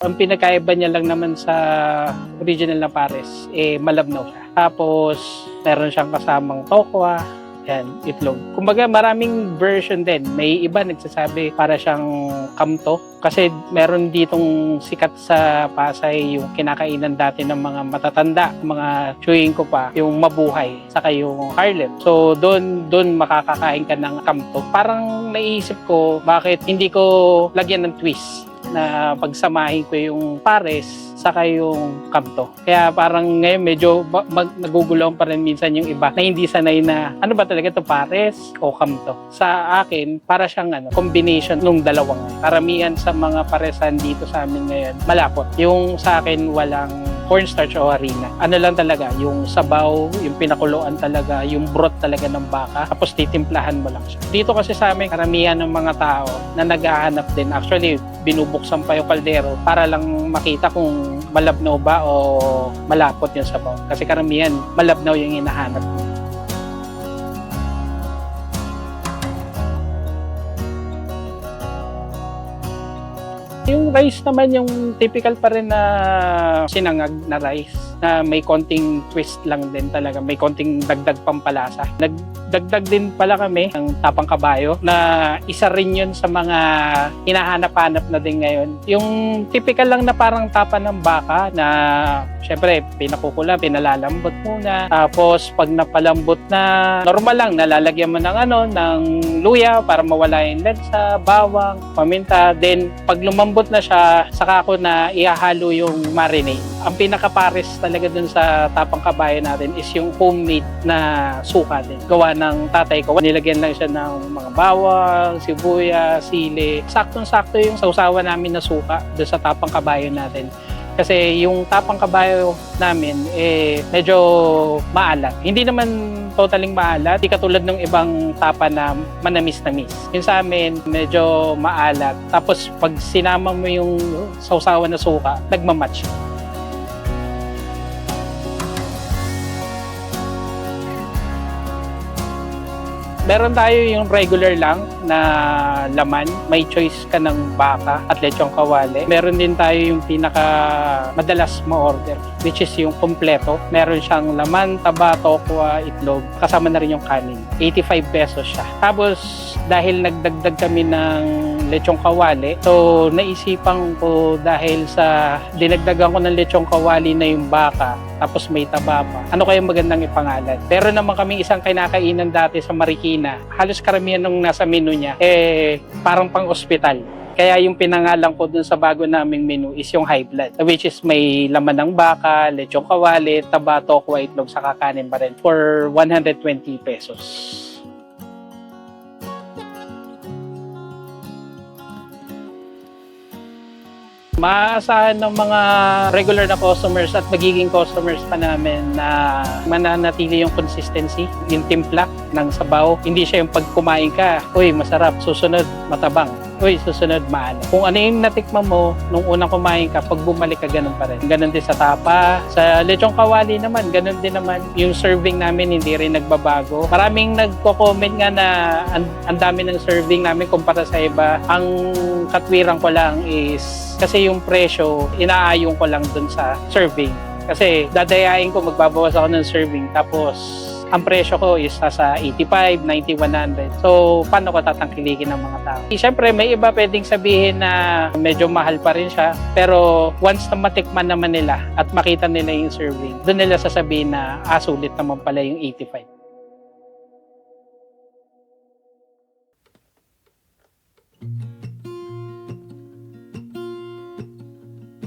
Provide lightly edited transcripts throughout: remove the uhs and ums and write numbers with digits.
Ang pinakaiba niya lang naman sa original na pares, malabnaw siya. Tapos, meron siyang kasamang tokwa, yan, itlog. Kumbaga, maraming version din. May iba nagsasabi para siyang kamto. Kasi meron ditong sikat sa Pasay yung kinakainan dati ng mga matatanda, mga chewing ko pa, yung mabuhay, saka yung Harlem. So, doon makakakain ka ng kamto. Parang naisip ko, bakit hindi ko lagyan ng twist na pagsamahin ko yung pares saka yung kamto. Kaya parang ngayon medyo nagugulong pa rin minsan yung iba na hindi sanay na ano ba talaga to, pares o kamto. Sa akin, para siyang combination ng dalawang. Karamihan sa mga paresan dito sa amin ngayon, malapot. Yung sa akin, walang cornstarch o harina. Ano lang talaga, yung sabaw, yung pinakuluan talaga, yung broth talaga ng baka, tapos titimplahan mo lang siya. Dito kasi sa amin, karamihan ng mga tao na naghahanap din, actually, binubuksan pa yung kaldero para lang makita kung malabnaw ba o malapot yung sabaw. Kasi karamihan, malabnaw yung hinahanap. Yung rice naman, yung typical pa rin na sinangag na rice na may konting twist lang din talaga. May konting dagdag pampalasa. Nagdagdag din pala kami ng tapang kabayo na isa rin yun sa mga hinahanap-hanap na din ngayon. Yung typical lang na parang tapa ng baka na syempre pinakukula, pinalalambot muna. Tapos pag napalambot na, normal lang, nalalagyan mo ng luya para mawala yung lansa, bawang, paminta. Then pag lumambot na siya, saka ko na ihahalo yung marinade. Ang pinakapares talaga dun sa tapang kabayo natin is yung homemade na suka din. Gawa ng tatay ko. Nilagyan lang siya ng mga bawang, sibuyas, sili. Saktong-sakto yung sausawan namin na suka dun sa tapang kabayo natin. Kasi yung tapang kabayo namin, medyo maalat. Hindi naman totaling maalat. Hindi katulad ng ibang tapa na manamis-namis. Yung sa amin, medyo maalat. Tapos pag sinama mo yung sausawan na suka, nagmamatch. Meron tayo yung regular lang na laman. May choice ka ng baka at lechong kawali. Meron din tayo yung pinaka madalas ma-order, which is yung kompleto. Meron siyang laman, taba, tokwa, itlog. Kasama na rin yung kanin. 85 pesos siya. Tapos dahil nagdagdag kami ng lechong kawali, so naisipan ko dahil sa dinagdagan ko ng lechong kawali na yung baka, tapos may taba pa, ano kayang magandang ipangalan? Pero naman kaming isang kinakainan dati sa Marikina, halos karamihan nung nasa menu niya, parang pang-ospital. Kaya yung pinangalan ko dun sa bago naming menu is yung high blood, which is may laman ng baka, lechong kawali, taba, tokwa, itlog, saka kanin pa rin for 120 pesos. Maaasahan ng mga regular na customers at magiging customers pa namin na mananatili yung consistency, yung timpla ng sabaw. Hindi siya yung pag kumain ka, uy, masarap, susunod, matabang. Uy, susunod, maalat. Kung ano yung natikman mo nung unang kumain ka, pag bumalik ka, ganun pa rin. Ganun din sa tapa. Sa lechong kawali naman, ganun din naman. Yung serving namin, hindi rin nagbabago. Maraming nagko-comment nga na ang dami ng serving namin kumpara sa iba. Ang katwiran ko lang is, kasi yung presyo, inaayong ko lang dun sa serving. Kasi dadayain ko, magbabawas ako ng serving. Tapos, ang presyo ko is sa 85, 90, 100. So, paano ko tatangkilikin ng mga tao? Siyempre, may iba pwedeng sabihin na medyo mahal pa rin siya. Pero once na matikman naman nila at makita nila yung serving, doon nila sasabihin na sulit naman pala yung 85.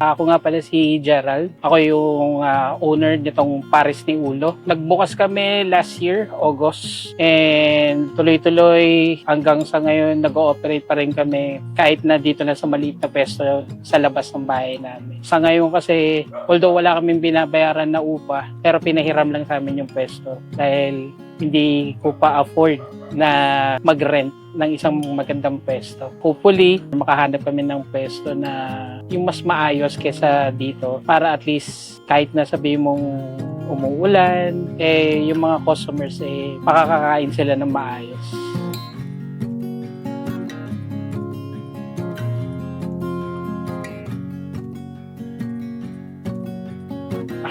Ako nga pala si Gerald. Ako yung owner nitong Pares ni Ulo. Nagbukas kami last year, August. And tuloy-tuloy hanggang sa ngayon nag-ooperate pa rin kami kahit na dito na sa maliit na pwesto sa labas ng bahay namin. Sa ngayon kasi, although wala kaming binabayaran na upa, pero pinahiram lang sa amin yung pwesto dahil hindi ko pa afford na mag-rent ng isang magandang pwesto. Hopefully, makahanap kami ng pwesto na yung mas maayos kesa dito para at least kahit na sabihin mong umuulan, yung mga customers makakakain sila ng maayos.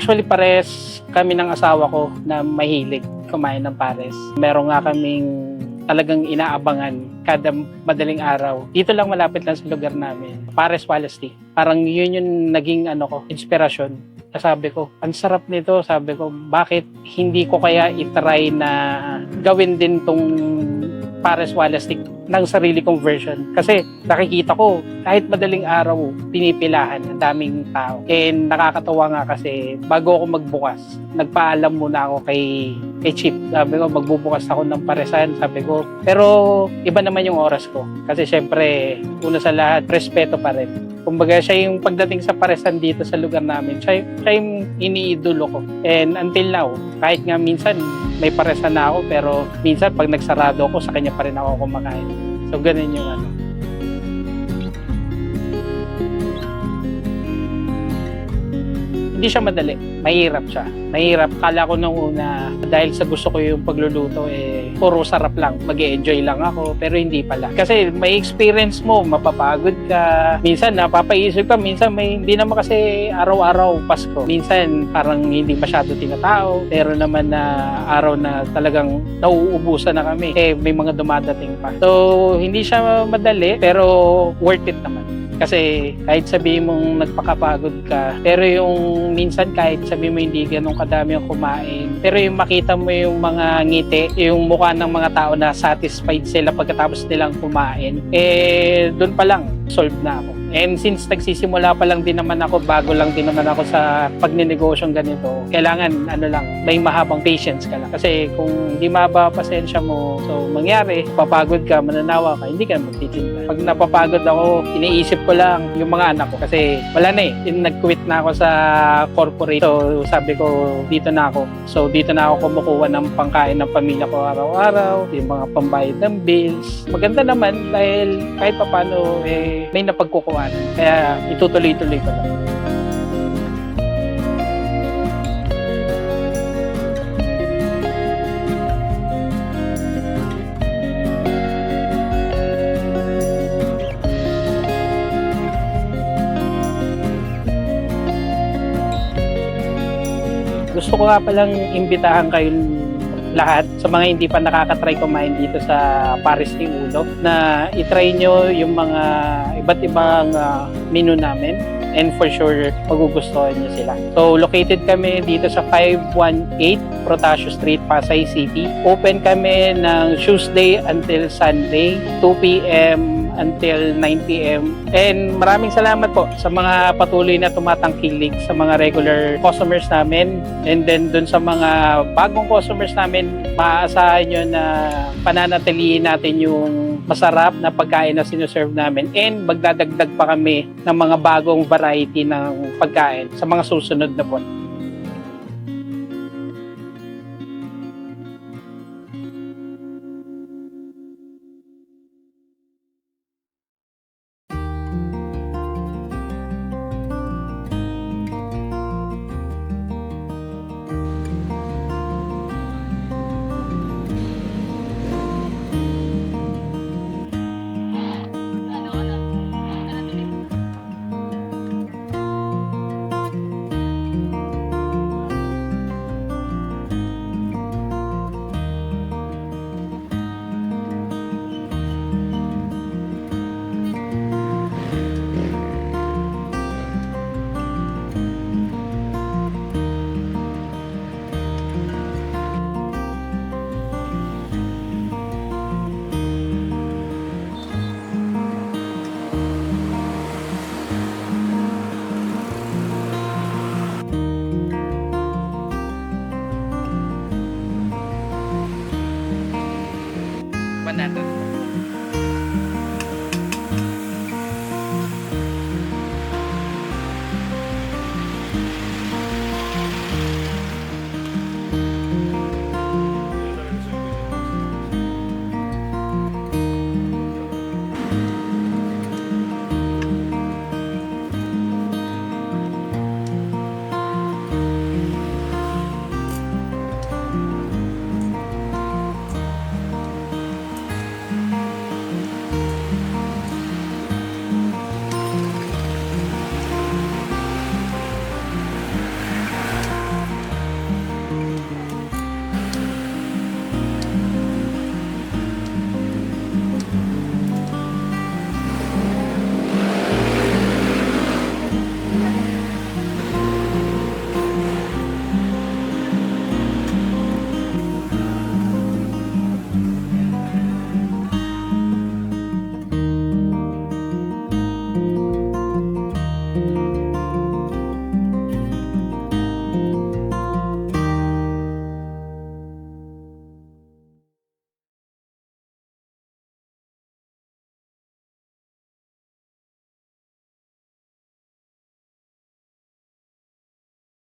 Actually, pares kami ng asawa ko na mahilig kumain ng pares. Meron nga kaming talagang inaabangan kada madaling araw. Dito lang malapit lang sa lugar namin. Pares Wallasty. Parang yun yung naging inspirasyon. Sabi ko, ang sarap nito. Sabi ko, bakit hindi ko kaya itry na gawin din tong Pares Wallasty ng sarili kong version. Kasi nakikita ko, kahit madaling araw, pinipilahan ang daming tao. And nakakatawa nga kasi, bago ako magbukas, nagpaalam muna ako kay Chip. Sabi ko, magbubukas ako ng paresan. Sabi ko, pero iba naman yung oras ko. Kasi syempre, una sa lahat, respeto pa rin. Kumbaga, siya yung pagdating sa paresan dito sa lugar namin, siya yung iniidolo ko. And until now, kahit nga minsan, may paresan na ako, pero minsan pag nagsarado ako, sa kanya pa rin ako kumakain. So, ganun yung Hindi siya madali. Mahirap siya. Mahirap. Kala ko nung una, dahil sa gusto ko yung pagluluto, puro sarap lang. Mag-e-enjoy lang ako, pero hindi pala. Kasi may experience mo, mapapagod ka. Minsan, napapaisip ka. Minsan, hindi naman kasi araw-araw Pasko. Minsan, parang hindi masyado tinatao. Pero naman na araw na talagang nauubusan na kami. May mga dumadating pa. So, hindi siya madali, pero worth it naman. Kasi kahit sabihin mong nagpakapagod ka, pero yung minsan kahit sabihin mo hindi ganun kadami yung kumain, pero yung makita mo yung mga ngiti, yung mukha ng mga tao na satisfied sila pagkatapos nilang kumain, doon pa lang, solve na ako. And since nagsisimula pa lang din naman ako, bago lang din naman ako sa pagninegosyong ganito, kailangan may mahabang patience ka lang. Kasi kung hindi mahaba pasensya mo, so mangyari, papagod ka, mananawa ka, hindi ka magtitinda. Pag napapagod ako, iniisip ko lang yung mga anak ko. Kasi wala na nag-quit na ako sa corporate. So sabi ko, dito na ako. So dito na ako kumukuha ng pangkain ng pamilya ko araw-araw, yung mga pambayad ng bills. Maganda naman dahil kahit papano, may napagkukuha. Kaya itutuloy-tuloy ko lang. Gusto ko nga palang imbitahan kayong lahat sa mga hindi pa nakakatry kumain dito sa Pares ni Ulo na itry nyo yung mga iba't ibang menu namin and for sure magugustuhan nyo sila. So located kami dito sa 518 Protasio Street, Pasay City. Open kami ng Tuesday until Sunday, 2 p.m. until 9 p.m. And maraming salamat po sa mga patuloy na tumatangkilik sa mga regular customers namin. And then dun sa mga bagong customers namin, maaasahan nyo na pananatilihin natin yung masarap na pagkain na sinuserve namin. And magdadagdag pa kami ng mga bagong variety ng pagkain sa mga susunod na buwan.